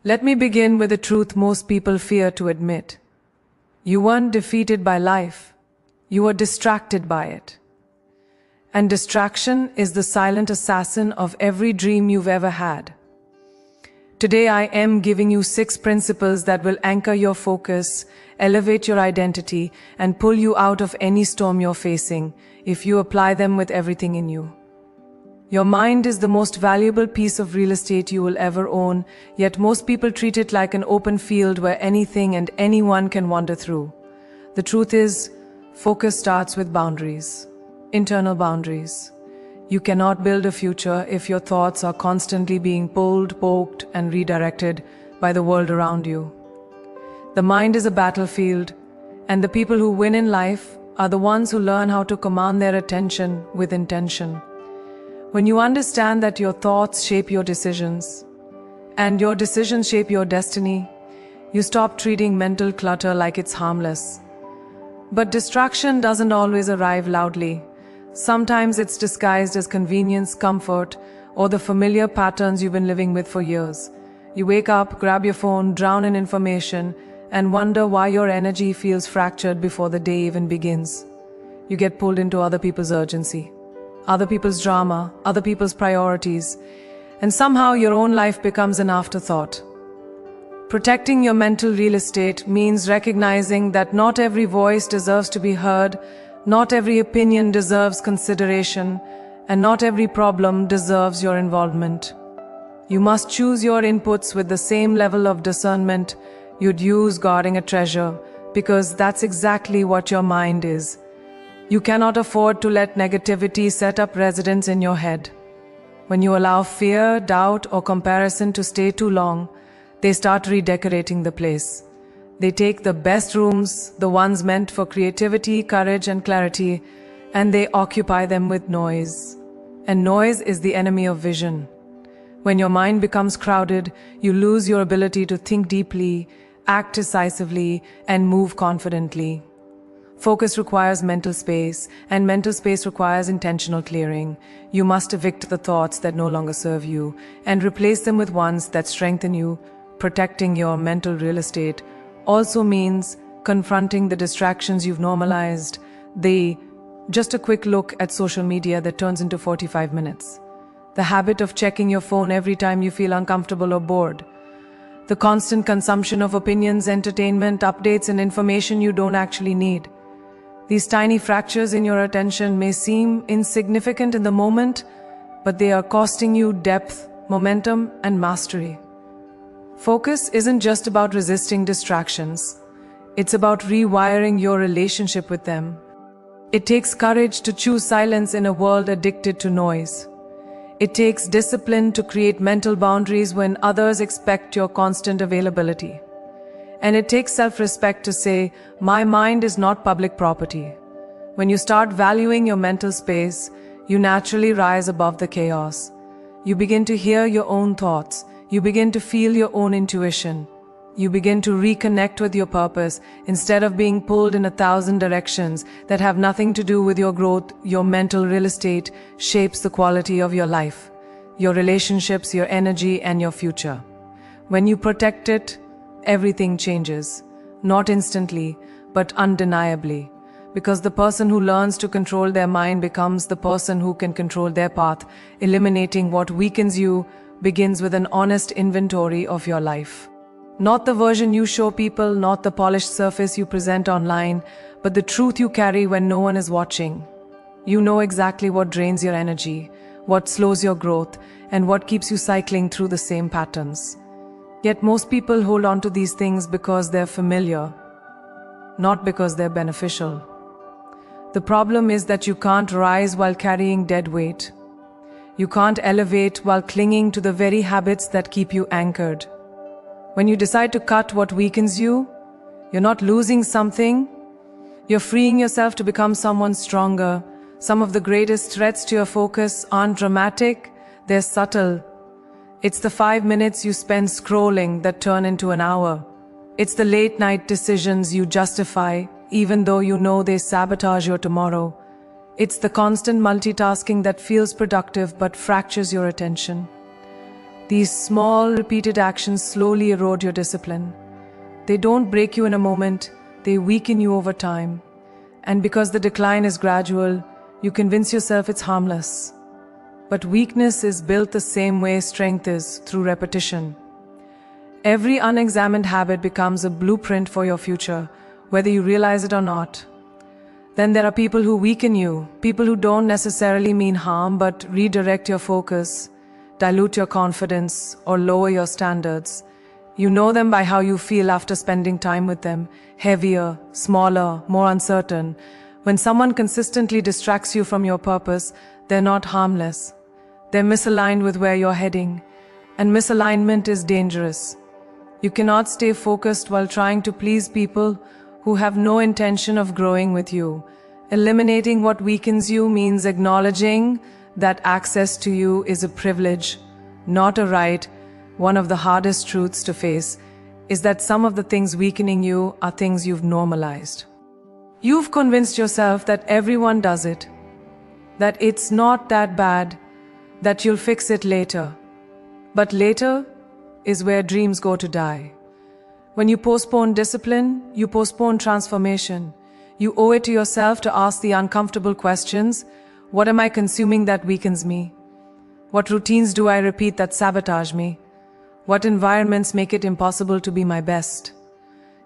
Let me begin with the truth most people fear to admit. You weren't defeated by life. You were distracted by it. And distraction is the silent assassin of every dream you've ever had. Today I am giving you 6 principles that will anchor your focus, elevate your identity, and pull you out of any storm you're facing if you apply them with everything in you. Your mind is the most valuable piece of real estate you will ever own, yet most people treat it like an open field where anything and anyone can wander through. The truth is, focus starts with boundaries, internal boundaries. You cannot build a future if your thoughts are constantly being pulled, poked, and redirected by the world around you. The mind is a battlefield, and the people who win in life are the ones who learn how to command their attention with intention. When you understand that your thoughts shape your decisions, and your decisions shape your destiny, you stop treating mental clutter like it's harmless. But distraction doesn't always arrive loudly. Sometimes it's disguised as convenience, comfort, or the familiar patterns you've been living with for years. You wake up, grab your phone, drown in information, and wonder why your energy feels fractured before the day even begins. You get pulled into other people's urgency, other people's drama, other people's priorities, and somehow your own life becomes an afterthought. Protecting your mental real estate means recognizing that not every voice deserves to be heard, not every opinion deserves consideration, and not every problem deserves your involvement. You must choose your inputs with the same level of discernment you'd use guarding a treasure, because that's exactly what your mind is. You cannot afford to let negativity set up residence in your head. When you allow fear, doubt, or comparison to stay too long, they start redecorating the place. They take the best rooms, the ones meant for creativity, courage, and clarity, and they occupy them with noise. And noise is the enemy of vision. When your mind becomes crowded, you lose your ability to think deeply, act decisively, and move confidently. Focus requires mental space, and mental space requires intentional clearing. You must evict the thoughts that no longer serve you, and replace them with ones that strengthen you. Protecting your mental real estate also means confronting the distractions you've normalized. Just a quick look at social media that turns into 45 minutes. The habit of checking your phone every time you feel uncomfortable or bored. The constant consumption of opinions, entertainment, updates, and information you don't actually need. These tiny fractures in your attention may seem insignificant in the moment, but they are costing you depth, momentum, and mastery. Focus isn't just about resisting distractions. It's about rewiring your relationship with them. It takes courage to choose silence in a world addicted to noise. It takes discipline to create mental boundaries when others expect your constant availability. And it takes self-respect to say, my mind is not public property. When you start valuing your mental space, you naturally rise above the chaos. You begin to hear your own thoughts. You begin to feel your own intuition. You begin to reconnect with your purpose instead of being pulled in 1,000 directions that have nothing to do with your growth. Your mental real estate shapes the quality of your life, your relationships, your energy, and your future. When you protect it, everything changes. Not instantly, but undeniably. Because the person who learns to control their mind becomes the person who can control their path. Eliminating what weakens you begins with an honest inventory of your life. Not the version you show people, not the polished surface you present online, but the truth you carry when no one is watching. You know exactly what drains your energy, what slows your growth, and what keeps you cycling through the same patterns. Yet most people hold on to these things because they're familiar, not because they're beneficial. The problem is that you can't rise while carrying dead weight. You can't elevate while clinging to the very habits that keep you anchored. When you decide to cut what weakens you, you're not losing something. You're freeing yourself to become someone stronger. Some of the greatest threats to your focus aren't dramatic, they're subtle. It's the 5 minutes you spend scrolling that turn into an hour. It's the late night decisions you justify, even though you know they sabotage your tomorrow. It's the constant multitasking that feels productive but fractures your attention. These small, repeated actions slowly erode your discipline. They don't break you in a moment, they weaken you over time. And because the decline is gradual, you convince yourself it's harmless. But weakness is built the same way strength is, through repetition. Every unexamined habit becomes a blueprint for your future, whether you realize it or not. Then there are people who weaken you, people who don't necessarily mean harm but redirect your focus, dilute your confidence, or lower your standards. You know them by how you feel after spending time with them, heavier, smaller, more uncertain. When someone consistently distracts you from your purpose, they're not harmless. They're misaligned with where you're heading, and misalignment is dangerous. You cannot stay focused while trying to please people who have no intention of growing with you. Eliminating what weakens you means acknowledging that access to you is a privilege, not a right. One of the hardest truths to face is that some of the things weakening you are things you've normalized. You've convinced yourself that everyone does it, that it's not that bad, that you'll fix it later. But later is where dreams go to die. When you postpone discipline, you postpone transformation. You owe it to yourself to ask the uncomfortable questions. What am I consuming that weakens me? What routines do I repeat that sabotage me? What environments make it impossible to be my best?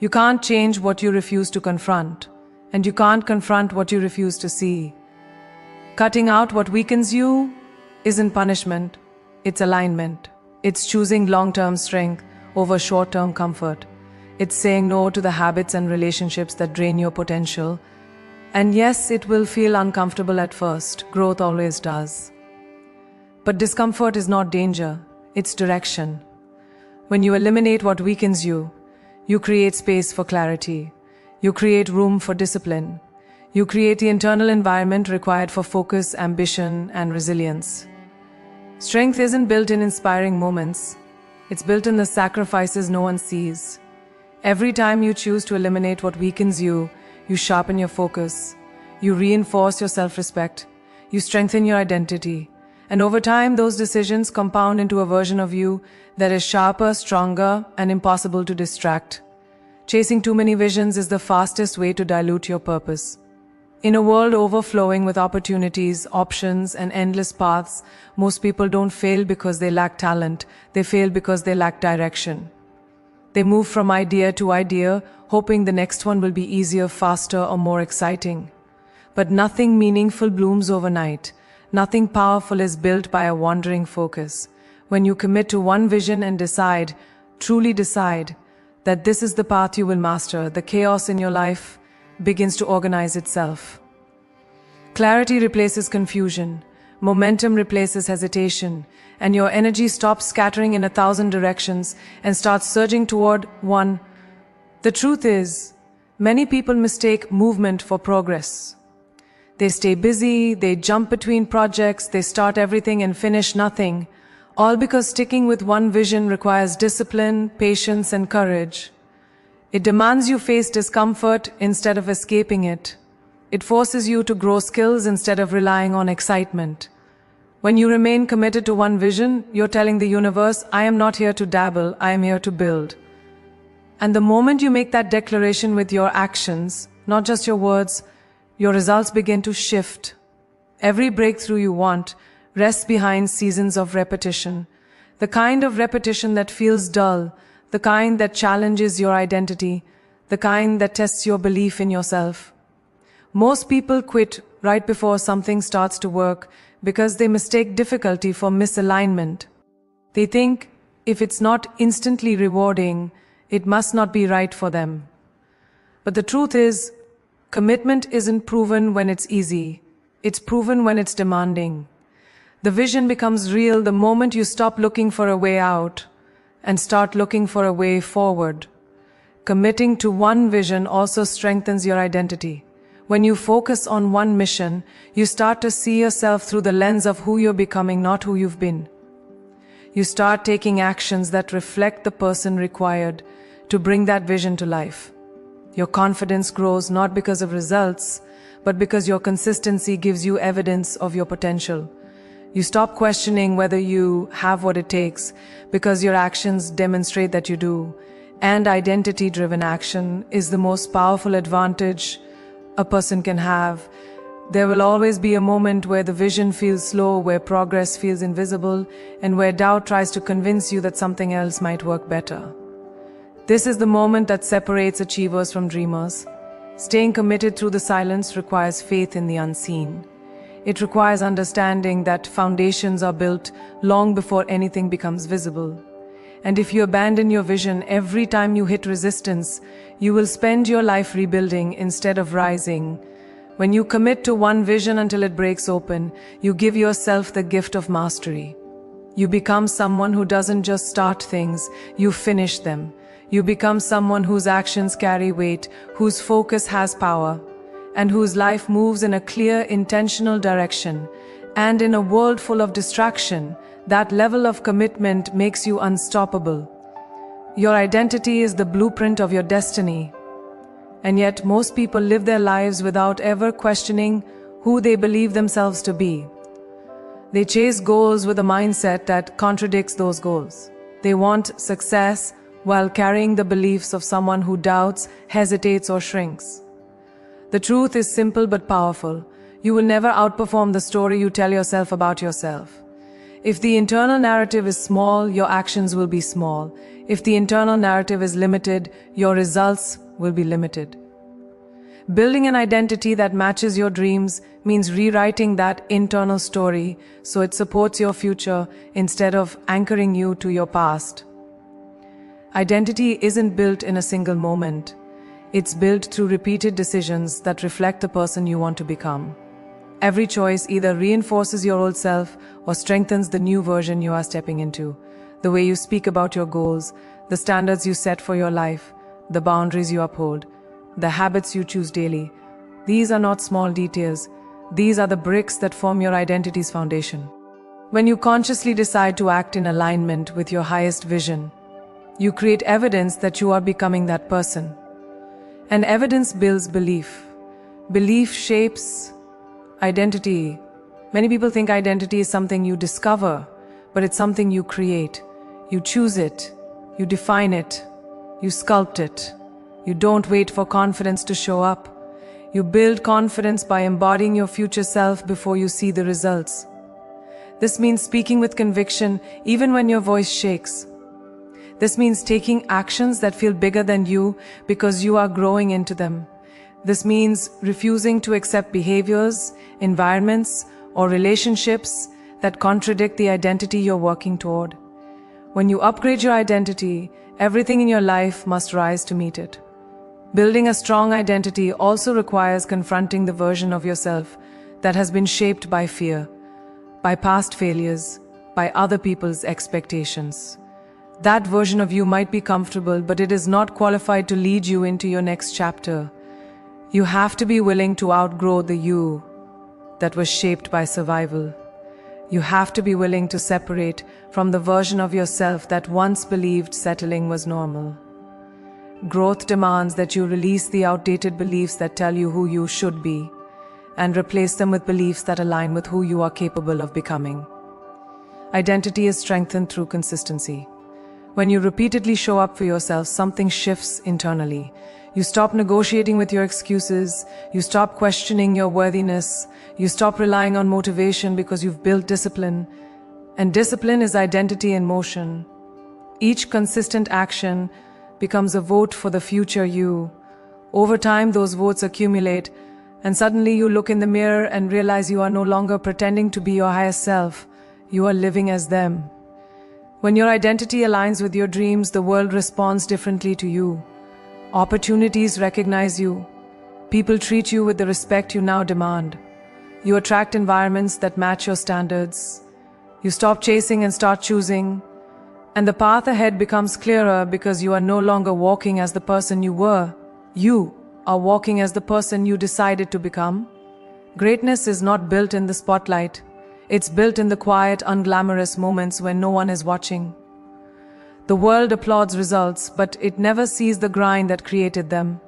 You can't change what you refuse to confront, and you can't confront what you refuse to see. Cutting out what weakens you isn't punishment, it's alignment. It's choosing long-term strength over short-term comfort. It's saying no to the habits and relationships that drain your potential. And yes, it will feel uncomfortable at first. Growth always does. But discomfort is not danger, it's direction. When you eliminate what weakens you, you create space for clarity. You create room for discipline. You create the internal environment required for focus, ambition, and resilience. Strength isn't built in inspiring moments. It's built in the sacrifices no one sees. Every time you choose to eliminate what weakens you, you sharpen your focus. You reinforce your self-respect. You strengthen your identity. And over time, those decisions compound into a version of you that is sharper, stronger, and impossible to distract. Chasing too many visions is the fastest way to dilute your purpose. In a world overflowing with opportunities, options, and endless paths, most people don't fail because they lack talent. They fail because they lack direction. They move from idea to idea, hoping the next one will be easier, faster, or more exciting. But nothing meaningful blooms overnight. Nothing powerful is built by a wandering focus. When you commit to one vision and decide, truly decide, that this is the path you will master, the chaos in your life begins to organize itself. Clarity replaces confusion, momentum replaces hesitation, and your energy stops scattering in 1,000 directions and starts surging toward one. The truth is, many people mistake movement for progress. They stay busy, they jump between projects, they start everything and finish nothing, all because sticking with one vision requires discipline, patience, and courage. It demands you face discomfort instead of escaping it. It forces you to grow skills instead of relying on excitement. When you remain committed to one vision, you're telling the universe, I am not here to dabble, I am here to build. And the moment you make that declaration with your actions, not just your words, your results begin to shift. Every breakthrough you want rests behind seasons of repetition. The kind of repetition that feels dull, the kind that challenges your identity, the kind that tests your belief in yourself. Most people quit right before something starts to work because they mistake difficulty for misalignment. They think if it's not instantly rewarding, it must not be right for them. But the truth is, commitment isn't proven when it's easy. It's proven when it's demanding. The vision becomes real the moment you stop looking for a way out and start looking for a way forward. Committing to one vision also strengthens your identity. When you focus on one mission, you start to see yourself through the lens of who you're becoming, not who you've been. You start taking actions that reflect the person required to bring that vision to life. Your confidence grows not because of results, but because your consistency gives you evidence of your potential. You stop questioning whether you have what it takes because your actions demonstrate that you do. And identity-driven action is the most powerful advantage a person can have. There will always be a moment where the vision feels slow, where progress feels invisible, and where doubt tries to convince you that something else might work better. This is the moment that separates achievers from dreamers. Staying committed through the silence requires faith in the unseen. It requires understanding that foundations are built long before anything becomes visible. And if you abandon your vision every time you hit resistance, you will spend your life rebuilding instead of rising. When you commit to one vision until it breaks open, you give yourself the gift of mastery. You become someone who doesn't just start things, you finish them. You become someone whose actions carry weight, whose focus has power, and whose life moves in a clear, intentional direction. And in a world full of distraction, that level of commitment makes you unstoppable. Your identity is the blueprint of your destiny. And yet, most people live their lives without ever questioning who they believe themselves to be. They chase goals with a mindset that contradicts those goals. They want success while carrying the beliefs of someone who doubts, hesitates, or shrinks. The truth is simple but powerful. You will never outperform the story you tell yourself about yourself. If the internal narrative is small, your actions will be small. If the internal narrative is limited, your results will be limited. Building an identity that matches your dreams means rewriting that internal story so it supports your future instead of anchoring you to your past. Identity isn't built in a single moment. It's built through repeated decisions that reflect the person you want to become. Every choice either reinforces your old self or strengthens the new version you are stepping into. The way you speak about your goals, the standards you set for your life, the boundaries you uphold, the habits you choose daily. These are not small details. These are the bricks that form your identity's foundation. When you consciously decide to act in alignment with your highest vision, you create evidence that you are becoming that person. And evidence builds belief. Belief shapes identity. Many people think identity is something you discover, but it's something you create. You choose it, you define it, you sculpt it. You don't wait for confidence to show up. You build confidence by embodying your future self before you see the results. This means speaking with conviction even when your voice shakes. This means taking actions that feel bigger than you because you are growing into them. This means refusing to accept behaviors, environments, or relationships that contradict the identity you're working toward. When you upgrade your identity, everything in your life must rise to meet it. Building a strong identity also requires confronting the version of yourself that has been shaped by fear, by past failures, by other people's expectations. That version of you might be comfortable, but it is not qualified to lead you into your next chapter. You have to be willing to outgrow the you that was shaped by survival. You have to be willing to separate from the version of yourself that once believed settling was normal. Growth demands that you release the outdated beliefs that tell you who you should be and replace them with beliefs that align with who you are capable of becoming. Identity is strengthened through consistency. When you repeatedly show up for yourself, something shifts internally. You stop negotiating with your excuses, you stop questioning your worthiness, you stop relying on motivation because you've built discipline. And discipline is identity in motion. Each consistent action becomes a vote for the future you. Over time, those votes accumulate, and suddenly you look in the mirror and realize you are no longer pretending to be your highest self. You are living as them. When your identity aligns with your dreams, the world responds differently to you. Opportunities recognize you. People treat you with the respect you now demand. You attract environments that match your standards. You stop chasing and start choosing. And the path ahead becomes clearer because you are no longer walking as the person you were. You are walking as the person you decided to become. Greatness is not built in the spotlight. It's built in the quiet, unglamorous moments when no one is watching. The world applauds results, but it never sees the grind that created them.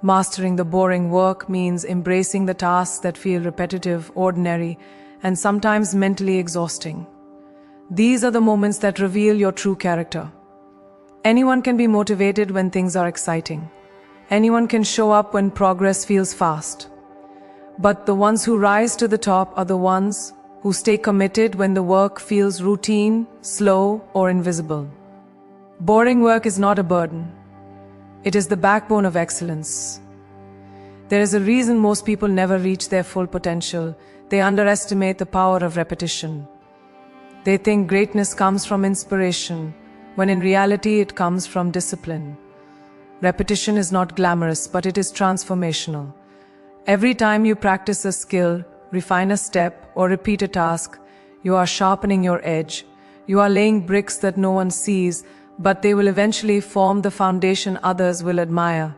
Mastering the boring work means embracing the tasks that feel repetitive, ordinary, and sometimes mentally exhausting. These are the moments that reveal your true character. Anyone can be motivated when things are exciting. Anyone can show up when progress feels fast. But the ones who rise to the top are the ones who stay committed when the work feels routine, slow, or invisible. Boring work is not a burden. It is the backbone of excellence. There is a reason most people never reach their full potential. They underestimate the power of repetition. They think greatness comes from inspiration, when in reality it comes from discipline. Repetition is not glamorous, but it is transformational. Every time you practice a skill, refine a step, or repeat a task, you are sharpening your edge. You are laying bricks that no one sees, but they will eventually form the foundation others will admire.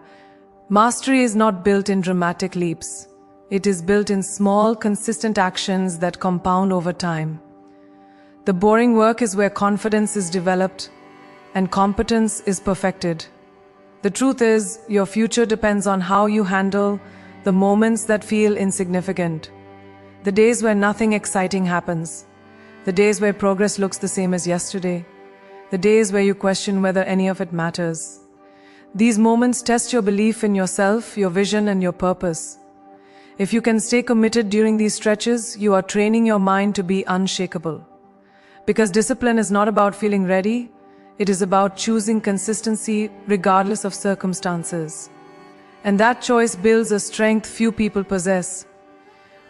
Mastery is not built in dramatic leaps. It is built in small, consistent actions that compound over time. The boring work is where confidence is developed and competence is perfected. The truth is, your future depends on how you handle the moments that feel insignificant. The days where nothing exciting happens. The days where progress looks the same as yesterday. The days where you question whether any of it matters. These moments test your belief in yourself, your vision, and your purpose. If you can stay committed during these stretches, you are training your mind to be unshakable. Because discipline is not about feeling ready, it is about choosing consistency regardless of circumstances. And that choice builds a strength few people possess.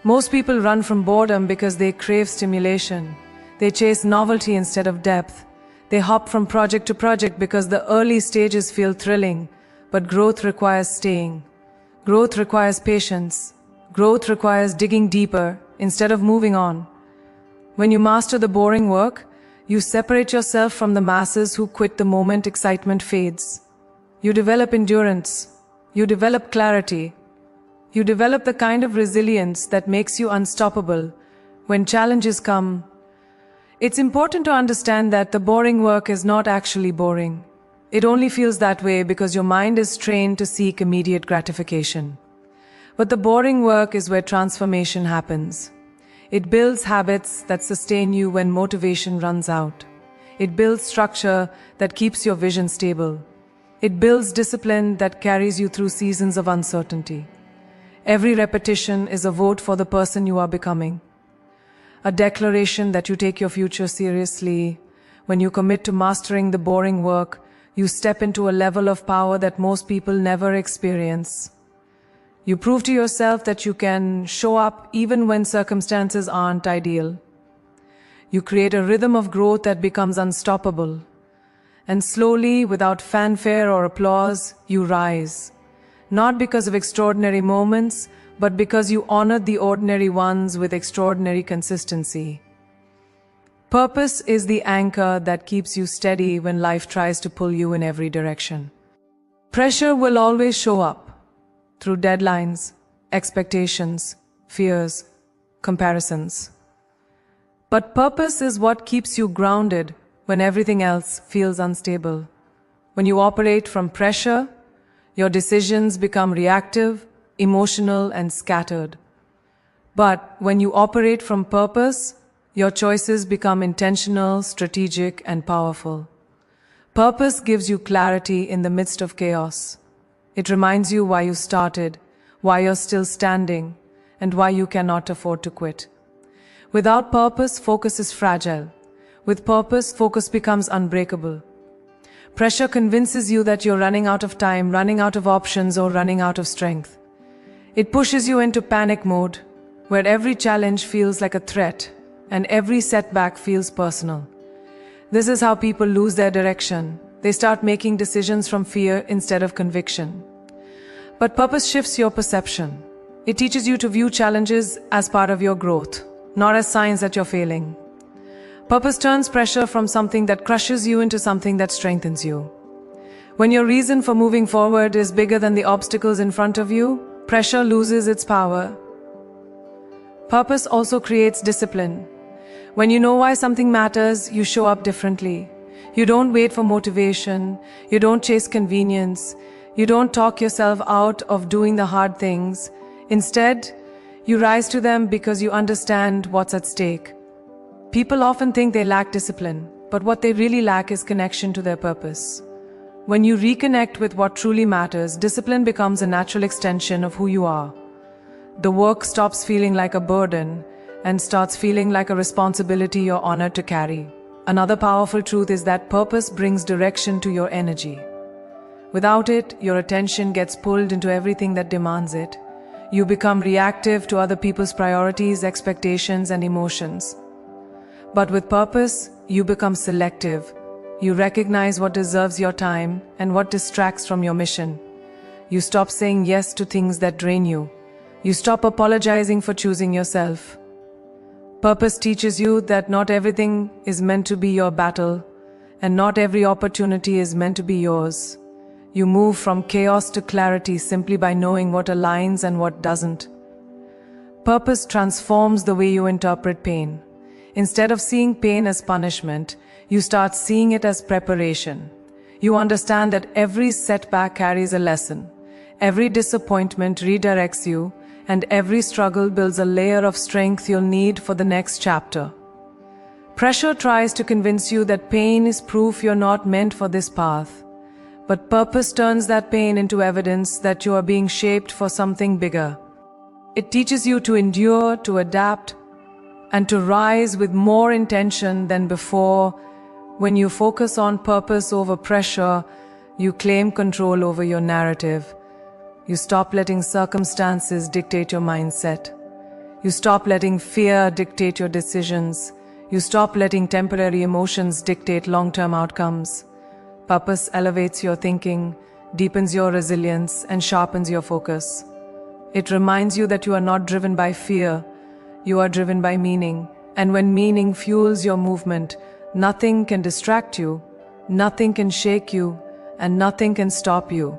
Most people run from boredom because they crave stimulation. They chase novelty instead of depth. They hop from project to project because the early stages feel thrilling, but growth requires staying. Growth requires patience. Growth requires digging deeper instead of moving on. When you master the boring work, you separate yourself from the masses who quit the moment excitement fades. You develop endurance. You develop clarity. You develop the kind of resilience that makes you unstoppable when challenges come. It's important to understand that the boring work is not actually boring. It only feels that way because your mind is trained to seek immediate gratification. But the boring work is where transformation happens. It builds habits that sustain you when motivation runs out. It builds structure that keeps your vision stable. It builds discipline that carries you through seasons of uncertainty. Every repetition is a vote for the person you are becoming. A declaration that you take your future seriously. When you commit to mastering the boring work, you step into a level of power that most people never experience. You prove to yourself that you can show up even when circumstances aren't ideal. You create a rhythm of growth that becomes unstoppable. And slowly, without fanfare or applause, you rise. Not because of extraordinary moments, but because you honored the ordinary ones with extraordinary consistency. Purpose is the anchor that keeps you steady when life tries to pull you in every direction. Pressure will always show up through deadlines, expectations, fears, comparisons. But purpose is what keeps you grounded when everything else feels unstable. When you operate from pressure, your decisions become reactive, emotional, and scattered. But when you operate from purpose, your choices become intentional, strategic, and powerful. Purpose gives you clarity in the midst of chaos. It reminds you why you started, why you're still standing, and why you cannot afford to quit. Without purpose, focus is fragile. With purpose, focus becomes unbreakable. Pressure convinces you that you're running out of time, running out of options, or running out of strength. It pushes you into panic mode, where every challenge feels like a threat and every setback feels personal. This is how people lose their direction. They start making decisions from fear instead of conviction. But purpose shifts your perception. It teaches you to view challenges as part of your growth, not as signs that you're failing. Purpose turns pressure from something that crushes you into something that strengthens you. When your reason for moving forward is bigger than the obstacles in front of you, pressure loses its power. Purpose also creates discipline. When you know why something matters, you show up differently. You don't wait for motivation. You don't chase convenience. You don't talk yourself out of doing the hard things. Instead, You rise to them because you understand what's at stake. People often think they lack discipline, but what they really lack is connection to their purpose. When you reconnect with what truly matters, discipline becomes a natural extension of who you are. The work stops feeling like a burden and starts feeling like a responsibility you're honored to carry. Another powerful truth is that purpose brings direction to your energy. Without it, your attention gets pulled into everything that demands it. You become reactive to other people's priorities, expectations, and emotions. But with purpose, you become selective. You recognize what deserves your time and what distracts from your mission. You stop saying yes to things that drain you. You stop apologizing for choosing yourself. Purpose teaches you that not everything is meant to be your battle, and not every opportunity is meant to be yours. You move from chaos to clarity simply by knowing what aligns and what doesn't. Purpose transforms the way you interpret pain. Instead of seeing pain as punishment, you start seeing it as preparation. You understand that every setback carries a lesson. Every disappointment redirects you, and every struggle builds a layer of strength you'll need for the next chapter. Pressure tries to convince you that pain is proof you're not meant for this path. But purpose turns that pain into evidence that you are being shaped for something bigger. It teaches you to endure, to adapt, and to rise with more intention than before. When you focus on purpose over pressure, you claim control over your narrative. You stop letting circumstances dictate your mindset. You stop letting fear dictate your decisions. You stop letting temporary emotions dictate long-term outcomes. Purpose elevates your thinking, deepens your resilience, and sharpens your focus. It reminds you that you are not driven by fear, you are driven by meaning. And when meaning fuels your movement, nothing can distract you, nothing can shake you, and nothing can stop you.